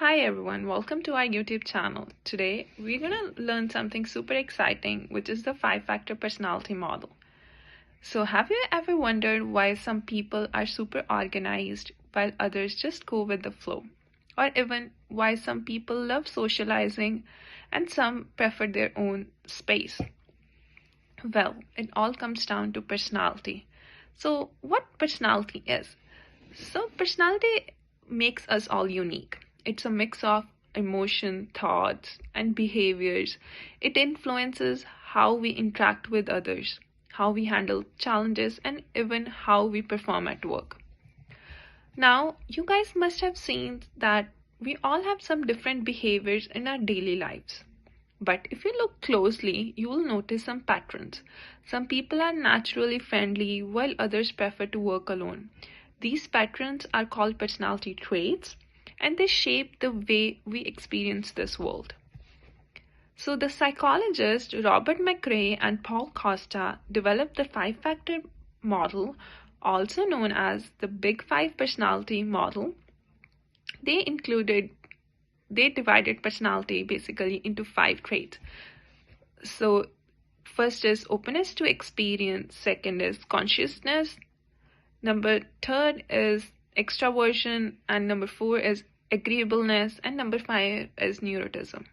Hi everyone, welcome to our YouTube channel. Today we're gonna learn something super exciting, which is the 5-factor personality model. So have you ever wondered why some people are super organized while others just go with the flow? Or even why some people love socializing and some prefer their own space? Well, it all comes down to personality. So what personality is? So personality makes us all unique. It's a mix of emotion, thoughts, and behaviors. It influences how we interact with others, how we handle challenges, and even how we perform at work. Now, you guys must have seen that we all have some different behaviors in our daily lives. But if you look closely, you will notice some patterns. Some people are naturally friendly while others prefer to work alone. These patterns are called personality traits and they shape the way we experience this world. So the psychologists Robert McRae and Paul Costa developed the 5-factor model, also known as the Big Five personality model. They divided personality basically into 5 traits. So first is openness to experience, second is consciousness, third is extraversion, and number 4 is agreeableness, and number 5 is neuroticism.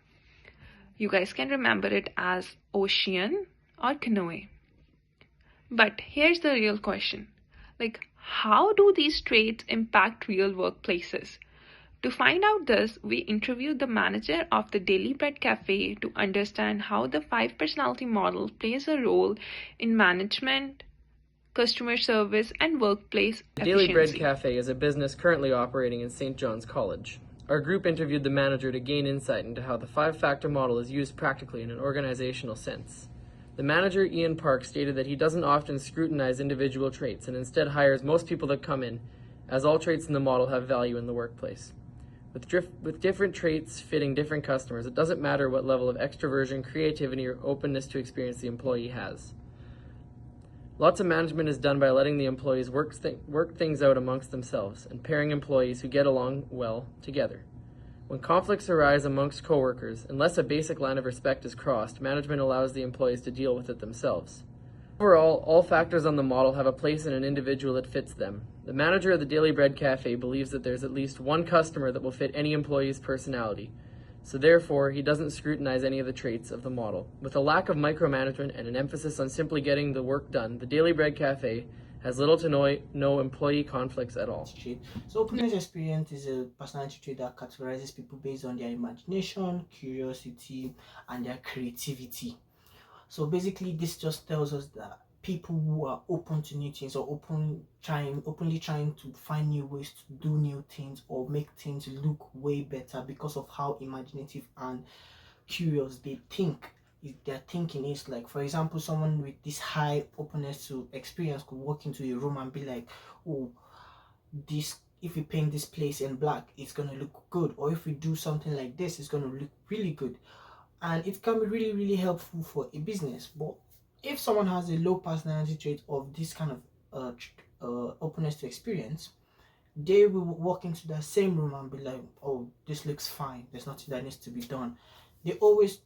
You guys can remember it as ocean or canoe. But here's the real question. How do these traits impact real workplaces? To find out this, we interviewed the manager of the Daily Bread Cafe to understand how the 5 personality model plays a role in management, customer service, and workplace efficiency. The Daily Bread Cafe is a business currently operating in St. John's College. Our group interviewed the manager to gain insight into how the 5-factor model is used practically in an organizational sense. The manager, Ian Park, stated that he doesn't often scrutinize individual traits and instead hires most people that come in, as all traits in the model have value in the workplace. With different traits fitting different customers, it doesn't matter what level of extroversion, creativity, or openness to experience the employee has. Lots of management is done by letting the employees work things out amongst themselves and pairing employees who get along well together. When conflicts arise amongst coworkers, unless a basic line of respect is crossed, management allows the employees to deal with it themselves. Overall, all factors on the model have a place in an individual that fits them. The manager of the Daily Bread Cafe believes that there's at least one customer that will fit any employee's personality, so therefore he doesn't scrutinize any of the traits of the model. With a lack of micromanagement and an emphasis on simply getting the work done, the Daily Bread Cafe has little to no employee conflicts at all. So openness experience is a personality trait that categorizes people based on their imagination, curiosity, and their creativity. So basically this just tells us that people who are open to new things or openly trying to find new ways to do new things or make things look way better because of how imaginative and curious they think. Their thinking is, like, for example, someone with this high openness to experience could walk into a room and be like, oh, if we paint this place in black, it's gonna look good, or if we do something like this, it's gonna look really good. And it can be really helpful for a business. But if someone has a low personality trait of this kind of openness to experience, they will walk into that same room and be like, oh, this looks fine, there's nothing that needs to be done.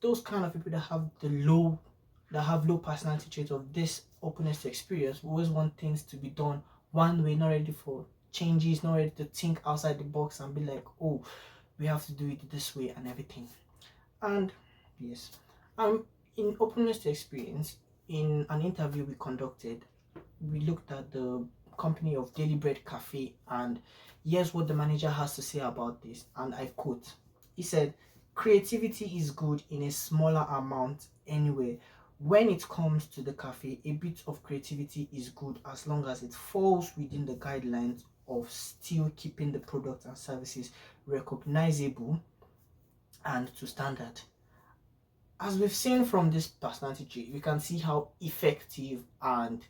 Those kind of people that have low personality trait of this openness to experience always want things to be done one way, not ready for changes, not ready to think outside the box and be like, oh, we have to do it this way and everything. And yes, in openness to experience, in an interview we conducted, we looked at the company of Daily Bread Cafe, and here's what the manager has to say about this, and I quote. He said, "Creativity is good in a smaller amount anyway. When it comes to the cafe, a bit of creativity is good as long as it falls within the guidelines of still keeping the products and services recognizable and to standard." As we've seen from this personality trait, we can see how effective and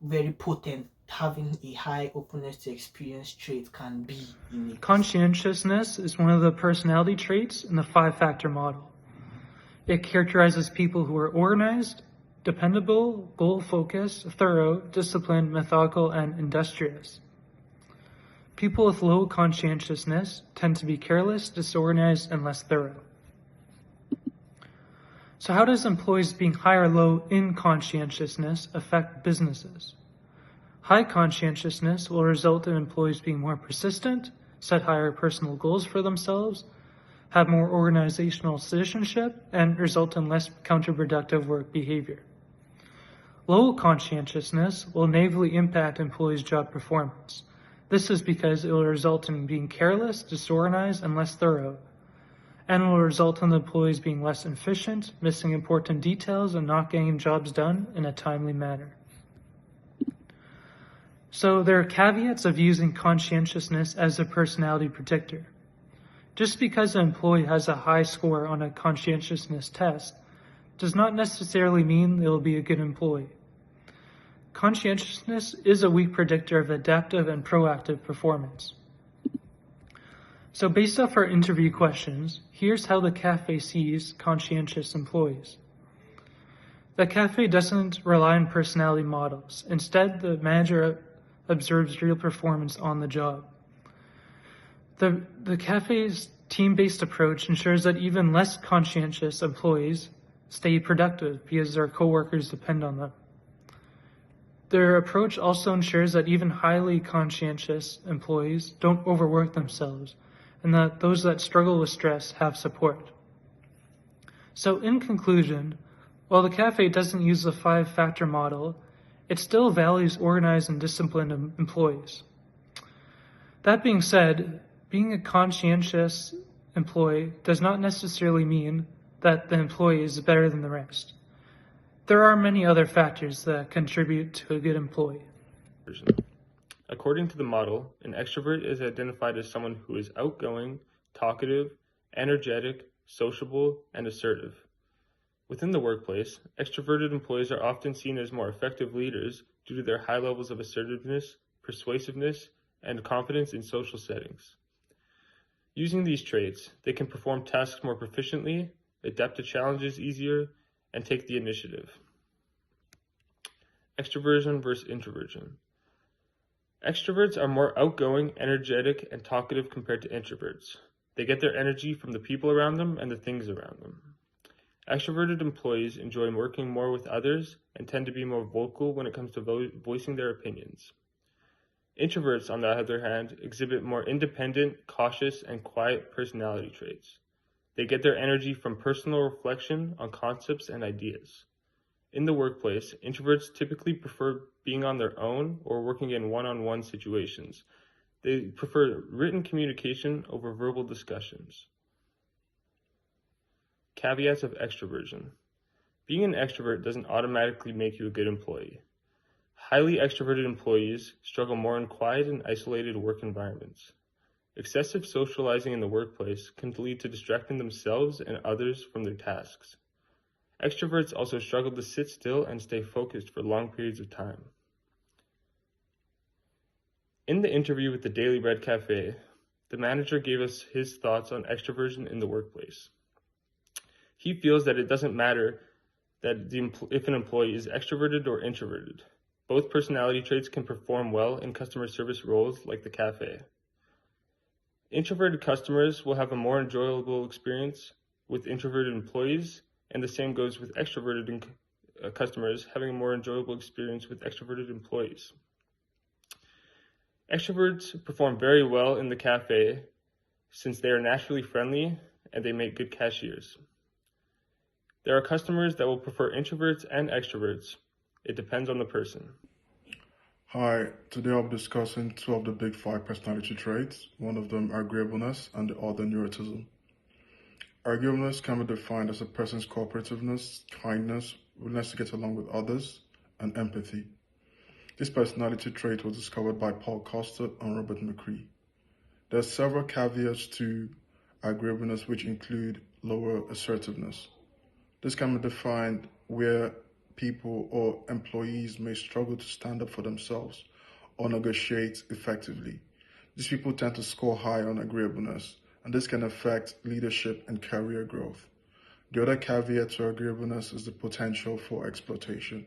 very potent having a high openness to experience trait can be in it. Conscientiousness is one of the personality traits in the 5-factor model. It characterizes people who are organized, dependable, goal-focused, thorough, disciplined, methodical, and industrious. People with low conscientiousness tend to be careless, disorganized, and less thorough. So how does employees being high or low in conscientiousness affect businesses? High conscientiousness will result in employees being more persistent, set higher personal goals for themselves, have more organizational citizenship, and result in less counterproductive work behavior. Low conscientiousness will negatively impact employees' job performance. This is because it will result in being careless, disorganized, and less thorough, and will result in the employees being less efficient, missing important details, and not getting jobs done in a timely manner. So there are caveats of using conscientiousness as a personality predictor. Just because an employee has a high score on a conscientiousness test does not necessarily mean they will be a good employee. Conscientiousness is a weak predictor of adaptive and proactive performance. So based off our interview questions, here's how the cafe sees conscientious employees. The cafe doesn't rely on personality models. Instead, the manager observes real performance on the job. The cafe's team-based approach ensures that even less conscientious employees stay productive because their coworkers depend on them. Their approach also ensures that even highly conscientious employees don't overwork themselves, and that those that struggle with stress have support. So in conclusion, while the cafe doesn't use the 5-factor model, it still values organized and disciplined employees. That being said, being a conscientious employee does not necessarily mean that the employee is better than the rest. There are many other factors that contribute to a good employee. According to the model, an extrovert is identified as someone who is outgoing, talkative, energetic, sociable, and assertive. Within the workplace, extroverted employees are often seen as more effective leaders due to their high levels of assertiveness, persuasiveness, and confidence in social settings. Using these traits, they can perform tasks more proficiently, adapt to challenges easier, and take the initiative. Extroversion versus introversion. Extroverts are more outgoing, energetic, and talkative compared to introverts. They get their energy from the people around them and the things around them. Extroverted employees enjoy working more with others and tend to be more vocal when it comes to voicing their opinions. Introverts, on the other hand, exhibit more independent, cautious, and quiet personality traits. They get their energy from personal reflection on concepts and ideas. In the workplace, introverts typically prefer being on their own or working in one-on-one situations. They prefer written communication over verbal discussions. Caveats of extroversion. Being an extrovert doesn't automatically make you a good employee. Highly extroverted employees struggle more in quiet and isolated work environments. Excessive socializing in the workplace can lead to distracting themselves and others from their tasks. Extroverts also struggle to sit still and stay focused for long periods of time. In the interview with the Daily Bread Cafe, the manager gave us his thoughts on extroversion in the workplace. He feels that it doesn't matter that if an employee is extroverted or introverted. Both personality traits can perform well in customer service roles like the cafe. Introverted customers will have a more enjoyable experience with introverted employees, and the same goes with extroverted customers having a more enjoyable experience with extroverted employees. Extroverts perform very well in the cafe since they are naturally friendly and they make good cashiers. There are customers that will prefer introverts and extroverts. It depends on the person. Hi, today I'll be discussing 2 of the big 5 personality traits, one of them agreeableness and the other neuroticism. Agreeableness can be defined as a person's cooperativeness, kindness, willingness to get along with others, and empathy. This personality trait was discovered by Paul Costa and Robert McCree. There are several caveats to agreeableness which include lower assertiveness. This can be defined where people or employees may struggle to stand up for themselves or negotiate effectively. These people tend to score high on agreeableness, and this can affect leadership and career growth. The other caveat to agreeableness is the potential for exploitation.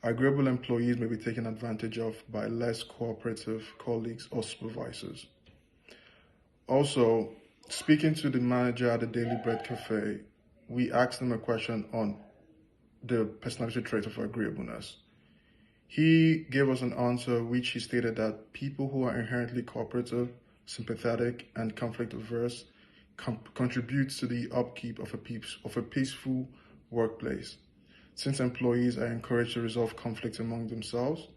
Agreeable employees may be taken advantage of by less cooperative colleagues or supervisors. Also, speaking to the manager at the Daily Bread Cafe, we asked him a question on the personality trait of agreeableness. He gave us an answer which he stated that people who are inherently cooperative, sympathetic, and conflict averse contribute to the upkeep of a peaceful workplace, since employees are encouraged to resolve conflicts among themselves.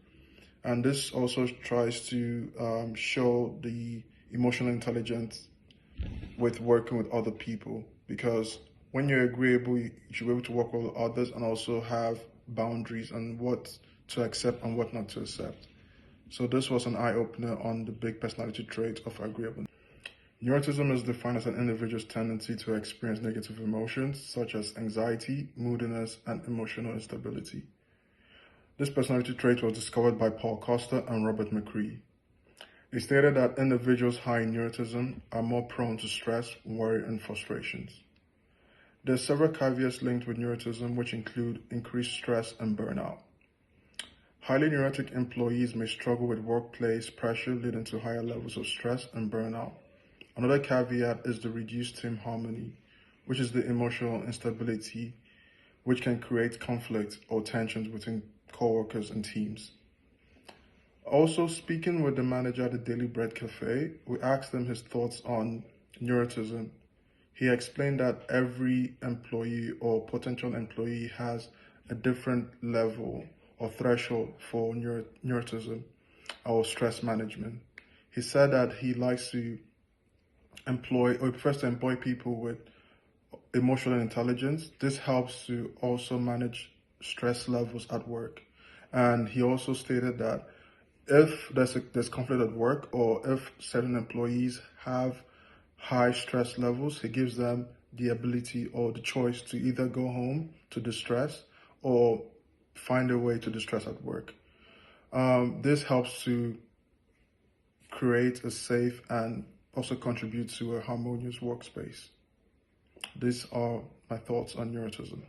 And this also tries to show the emotional intelligence with working with other people, because when you're agreeable, you should be able to work with others and also have boundaries on what to accept and what not to accept. So this was an eye-opener on the big personality trait of agreeableness. Neuroticism is defined as an individual's tendency to experience negative emotions such as anxiety, moodiness, and emotional instability. This personality trait was discovered by Paul Costa and Robert McCree. They stated that individuals high in neuroticism are more prone to stress, worry, and frustrations. There are several caveats linked with neuroticism, which include increased stress and burnout. Highly neurotic employees may struggle with workplace pressure, leading to higher levels of stress and burnout. Another caveat is the reduced team harmony, which is the emotional instability which can create conflict or tensions between coworkers and teams. Also, speaking with the manager at the Daily Bread Cafe, we asked him his thoughts on neuroticism. He explained that every employee or potential employee has a different level or threshold for neuroticism or stress management. He said that he likes to employ or prefers to employ people with emotional intelligence. This helps to also manage stress levels at work. And he also stated that if there's conflict at work or if certain employees have high stress levels, he gives them the ability or the choice to either go home to distress or find a way to distress at work. This helps to create a safe and also contribute to a harmonious workspace. These are my thoughts on neuroticism.